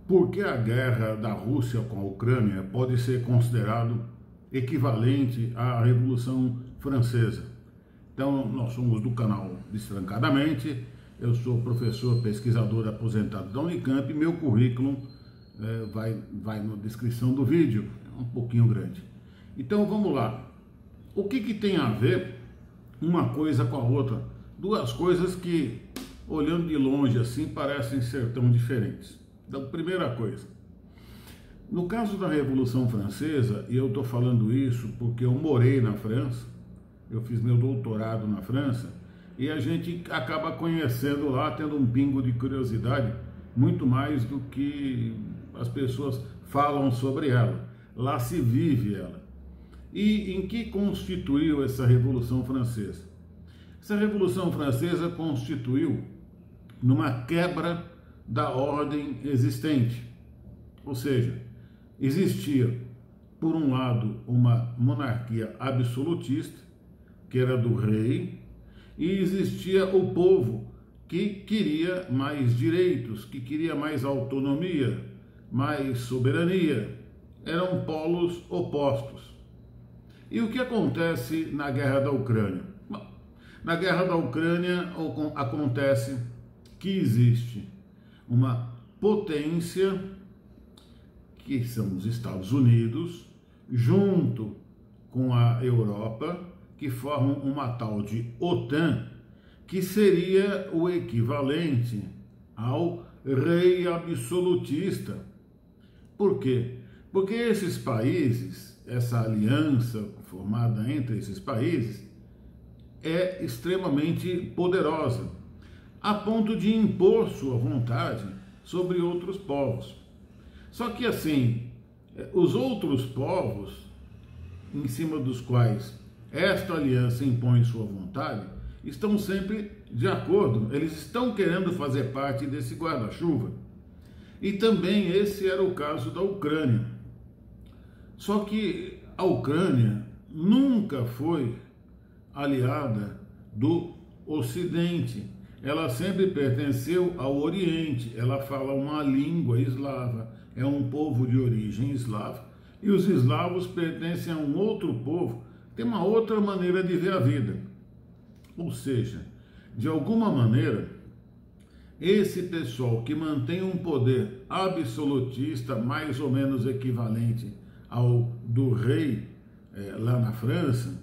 Por que a guerra da Rússia com a Ucrânia pode ser considerado equivalente à Revolução Francesa? Então, nós somos do canal Destrancadamente, eu sou professor pesquisador aposentado da Unicamp e meu currículo vai na descrição do vídeo, é um pouquinho grande. Então, vamos lá. O que tem a ver uma coisa com a outra? Duas coisas que, olhando de longe assim, parecem ser tão diferentes. Então, primeira coisa, no caso da Revolução Francesa, e eu estou falando isso porque eu morei na França, eu fiz meu doutorado na França, e a gente acaba conhecendo lá, tendo um pingo de curiosidade, muito mais do que as pessoas falam sobre ela. Lá se vive ela. E em que constituiu essa Revolução Francesa? Essa Revolução Francesa constituiu numa quebra da ordem existente. Ou seja, existia, por um lado, uma monarquia absolutista, que era do rei, e existia o povo que queria mais direitos, que queria mais autonomia, mais soberania. Eram polos opostos. E o que acontece na guerra da Ucrânia? Bom, na guerra da Ucrânia acontece que existe uma potência, que são os Estados Unidos, junto com a Europa, que formam uma tal de OTAN, que seria o equivalente ao rei absolutista. Por quê? Porque esses países, essa aliança formada entre esses países, é extremamente poderosa, a ponto de impor sua vontade sobre outros povos. Só que assim, os outros povos, em cima dos quais esta aliança impõe sua vontade, estão sempre de acordo, eles estão querendo fazer parte desse guarda-chuva. E também esse era o caso da Ucrânia. Só que a Ucrânia nunca foi aliada do Ocidente. Ela sempre pertenceu ao Oriente. Ela fala uma língua eslava, é um povo de origem eslava. E os eslavos pertencem a um outro povo, tem uma outra maneira de ver a vida. Ou seja, de alguma maneira, esse pessoal que mantém um poder absolutista mais ou menos equivalente ao do rei lá na França,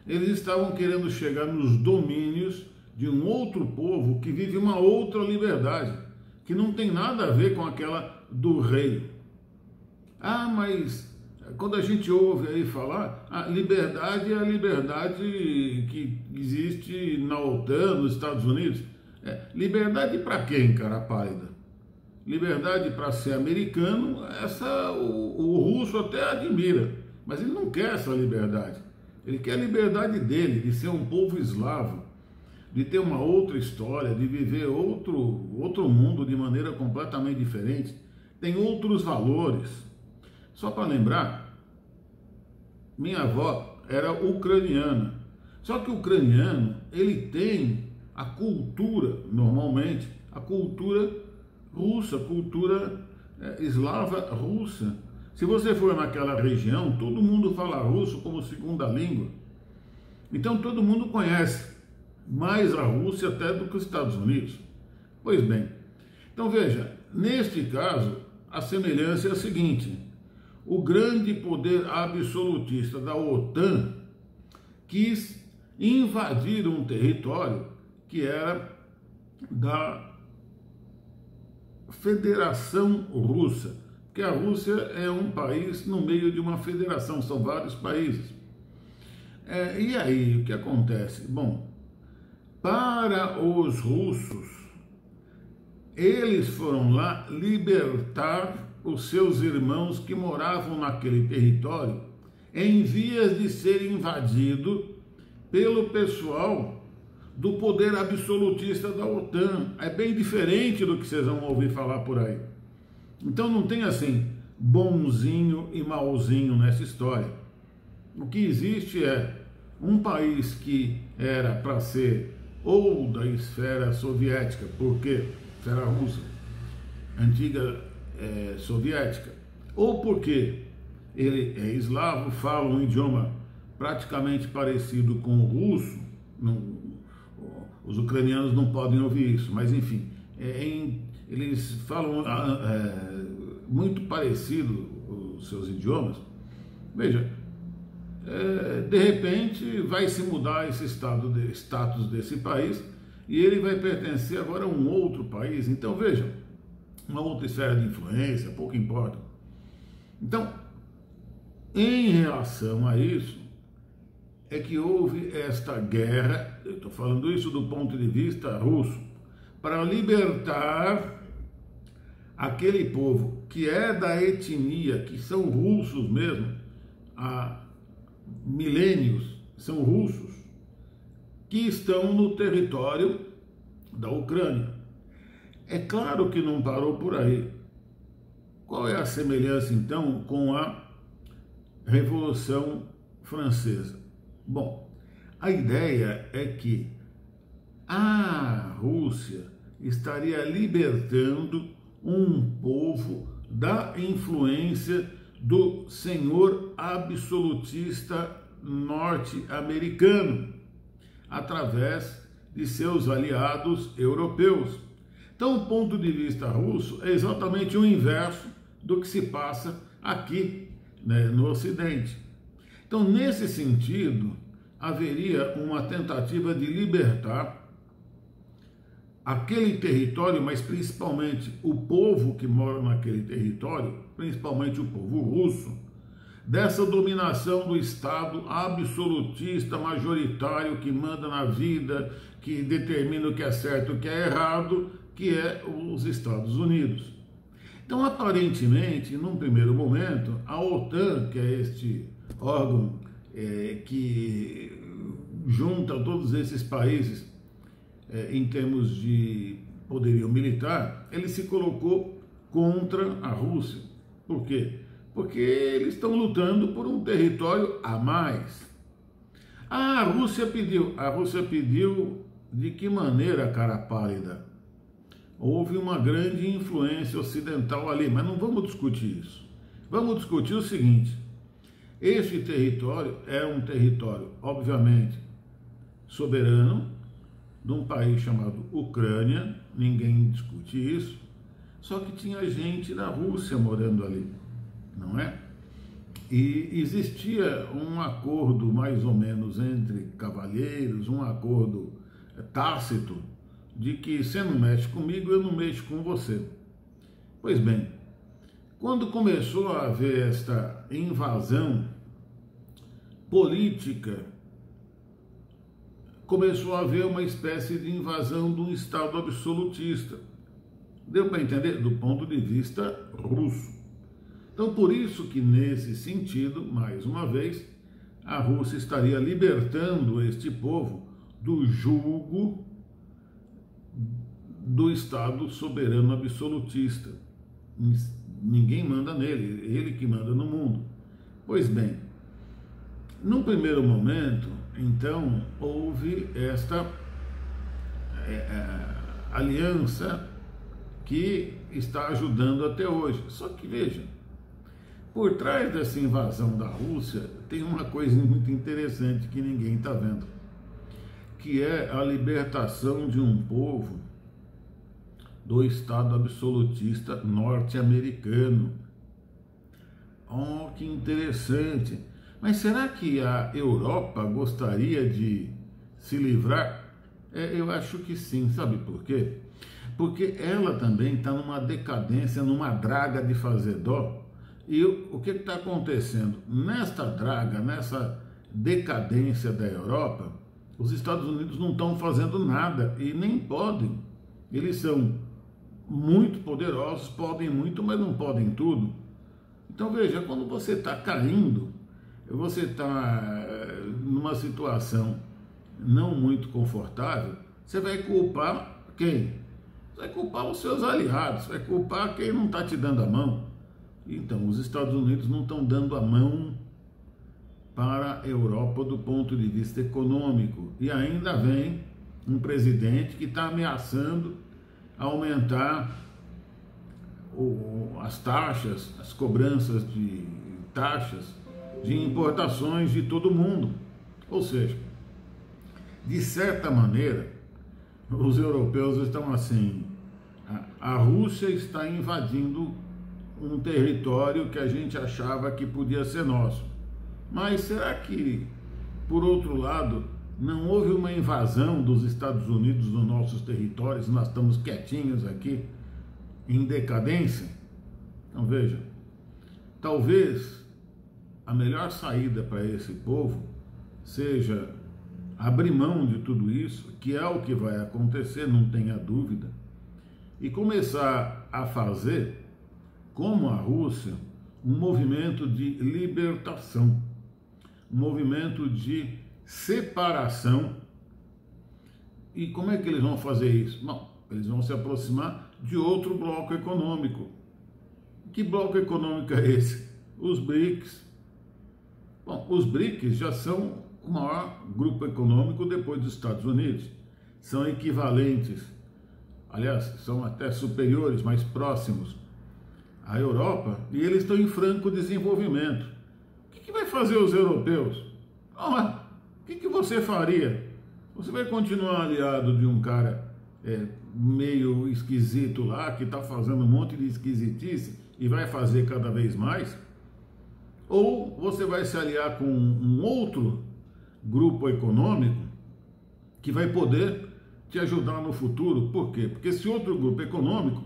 eles estavam querendo chegar nos domínios de um outro povo que vive uma outra liberdade, que não tem nada a ver com aquela do rei. Ah, mas quando a gente ouve aí falar, a liberdade é a liberdade que existe na OTAN, nos Estados Unidos. Liberdade para quem, cara pálida? Liberdade para ser americano, o russo até admira, mas ele não quer essa liberdade. Ele quer a liberdade dele, de ser um povo eslavo, de ter uma outra história, de viver outro mundo de maneira completamente diferente. Tem outros valores. Só para lembrar, minha avó era ucraniana. Só que o ucraniano, ele tem a cultura, normalmente, a cultura russa, cultura eslava russa. Se você for naquela região, todo mundo fala russo como segunda língua. Então todo mundo conhece mais a Rússia até do que os Estados Unidos. Pois bem, então veja, neste caso, a semelhança é a seguinte: o grande poder absolutista da OTAN quis invadir um território que era da Federação Russa, porque a Rússia é um país no meio de uma federação, são vários países. E aí, o que acontece? Bom, para os russos, eles foram lá libertar os seus irmãos que moravam naquele território em vias de ser invadido pelo pessoal do poder absolutista da OTAN. É bem diferente do que vocês vão ouvir falar por aí. Então não tem assim bonzinho e malzinho nessa história. O que existe é um país que era para ser ou da esfera soviética, porque esfera russa, antiga soviética, ou porque ele é eslavo, fala um idioma praticamente parecido com o russo. Os ucranianos não podem ouvir isso, mas enfim, eles falam muito parecido os seus idiomas. Veja, de repente vai se mudar esse status desse país e ele vai pertencer agora a um outro país. Então veja, uma outra esfera de influência, pouco importa. Então, em relação a isso, é que houve esta guerra, eu estou falando isso do ponto de vista russo, para libertar aquele povo que é da etnia, que são russos mesmo, há milênios, são russos, que estão no território da Ucrânia. É claro que não parou por aí. Qual é a semelhança, então, com a Revolução Francesa? Bom, a ideia é que a Rússia estaria libertando um povo da influência do senhor absolutista norte-americano, através de seus aliados europeus. Então, o ponto de vista russo é exatamente o inverso do que se passa aqui, né, no Ocidente. Então, nesse sentido, haveria uma tentativa de libertar aquele território, mas principalmente o povo que mora naquele território, principalmente o povo russo, dessa dominação do Estado absolutista, majoritário, que manda na vida, que determina o que é certo e o que é errado, que é os Estados Unidos. Então, aparentemente, num primeiro momento, a OTAN, que é este órgão que junta todos esses países em termos de poderio militar, ele se colocou contra a Rússia. Por quê? Porque eles estão lutando por um território a mais. A Rússia pediu de que maneira, cara pálida? Houve uma grande influência ocidental ali, mas não vamos discutir isso. Vamos discutir o seguinte: este território é um território, obviamente, soberano, de um país chamado Ucrânia, ninguém discute isso, só que tinha gente da Rússia morando ali, não é? E existia um acordo mais ou menos entre cavalheiros, um acordo tácito, de que você não mexe comigo, eu não mexo com você. Pois bem, quando começou a haver esta invasão política, começou a haver uma espécie de invasão de um Estado absolutista. Deu para entender? Do ponto de vista russo. Então, por isso que, nesse sentido, mais uma vez, a Rússia estaria libertando este povo do jugo do Estado soberano absolutista. Ninguém manda nele, ele que manda no mundo. Pois bem, num primeiro momento, então, houve esta aliança que está ajudando até hoje. Só que, veja, por trás dessa invasão da Rússia, tem uma coisa muito interessante que ninguém está vendo, que é a libertação de um povo do Estado absolutista norte-americano. Oh, que interessante! Mas será que a Europa gostaria de se livrar? Eu acho que sim, sabe por quê? Porque ela também está numa decadência, numa draga de fazer dó. E o que está acontecendo? Nesta draga, nessa decadência da Europa, os Estados Unidos não estão fazendo nada e nem podem. Eles são muito poderosos, podem muito, mas não podem tudo. Então veja, quando você está caindo, você está numa situação não muito confortável, você vai culpar quem? Você vai culpar os seus aliados, vai culpar quem não está te dando a mão. Então, os Estados Unidos não estão dando a mão para a Europa do ponto de vista econômico. E ainda vem um presidente que está ameaçando aumentar as taxas, as cobranças de taxas de importações de todo mundo. Ou seja, de certa maneira, os europeus estão assim, a Rússia está invadindo um território que a gente achava que podia ser nosso. Mas será que, por outro lado, não houve uma invasão dos Estados Unidos nos nossos territórios? Nós estamos quietinhos aqui, em decadência? Então veja, talvez a melhor saída para esse povo seja abrir mão de tudo isso, que é o que vai acontecer, não tenha dúvida, e começar a fazer, como a Rússia, um movimento de libertação, um movimento de separação. E como é que eles vão fazer isso? Bom, eles vão se aproximar de outro bloco econômico. Que bloco econômico é esse? Os BRICS. Bom, os BRICS já são o maior grupo econômico depois dos Estados Unidos. São equivalentes, aliás, são até superiores, mais próximos à Europa, e eles estão em franco desenvolvimento. O que vai fazer os europeus? O que você faria? Você vai continuar aliado de um cara meio esquisito lá, que está fazendo um monte de esquisitice e vai fazer cada vez mais? Ou você vai se aliar com um outro grupo econômico que vai poder te ajudar no futuro? Por quê? Porque esse outro grupo econômico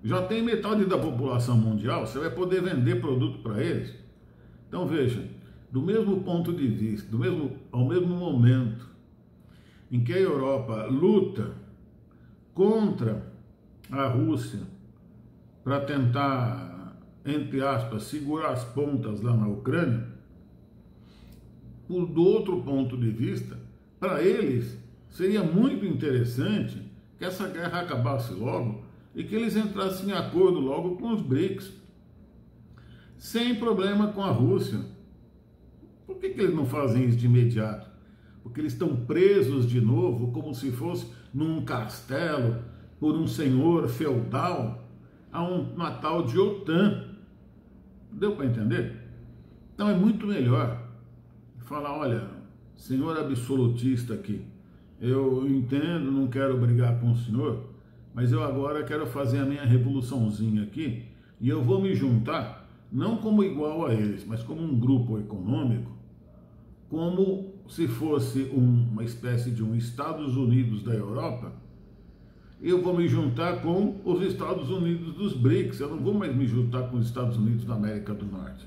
já tem metade da população mundial, você vai poder vender produto para eles. Então veja, do mesmo ponto de vista, ao mesmo momento em que a Europa luta contra a Rússia para tentar, entre aspas, segurar as pontas lá na Ucrânia, do outro ponto de vista, para eles seria muito interessante que essa guerra acabasse logo e que eles entrassem em acordo logo com os BRICS, sem problema com a Rússia. Por que eles não fazem isso de imediato? Porque eles estão presos de novo, como se fosse num castelo, por um senhor feudal, a uma tal de OTAN. Deu para entender? Então é muito melhor falar, olha, senhor absolutista aqui, eu entendo, não quero brigar com o senhor, mas eu agora quero fazer a minha revoluçãozinha aqui, e eu vou me juntar, não como igual a eles, mas como um grupo econômico, como se fosse uma espécie de um Estados Unidos da Europa. Eu vou me juntar com os Estados Unidos dos BRICS, eu não vou mais me juntar com os Estados Unidos da América do Norte.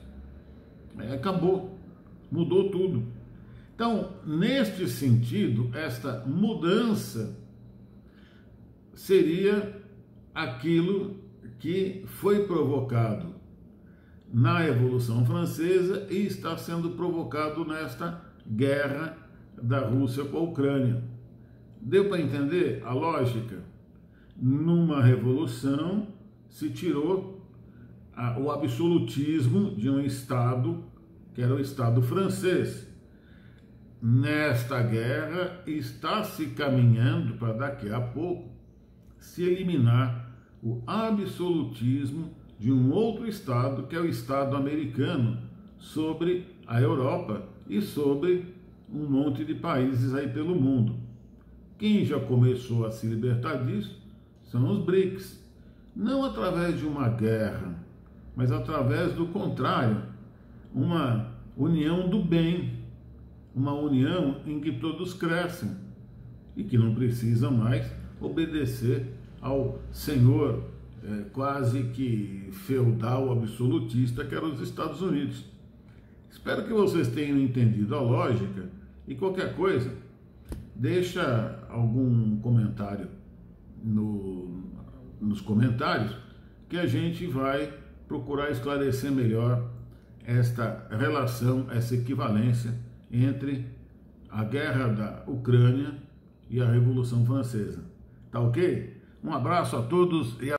Acabou, mudou tudo. Então, neste sentido, esta mudança seria aquilo que foi provocado na Revolução Francesa e está sendo provocado nesta guerra da Rússia com a Ucrânia. Deu para entender a lógica? Numa revolução se tirou o absolutismo de um Estado, que era o Estado francês. Nesta guerra está se caminhando para daqui a pouco se eliminar o absolutismo de um outro Estado, que é o Estado americano, sobre a Europa e sobre um monte de países aí pelo mundo. Quem já começou a se libertar disso são os BRICS. Não através de uma guerra, mas através do contrário, uma união do bem, uma união em que todos crescem e que não precisam mais obedecer ao senhor quase que feudal, absolutista, que era os Estados Unidos. Espero que vocês tenham entendido a lógica e qualquer coisa, deixa algum comentário nos comentários que a gente vai procurar esclarecer melhor esta relação, essa equivalência entre a guerra da Ucrânia e a Revolução Francesa. Tá ok? Um abraço a todos e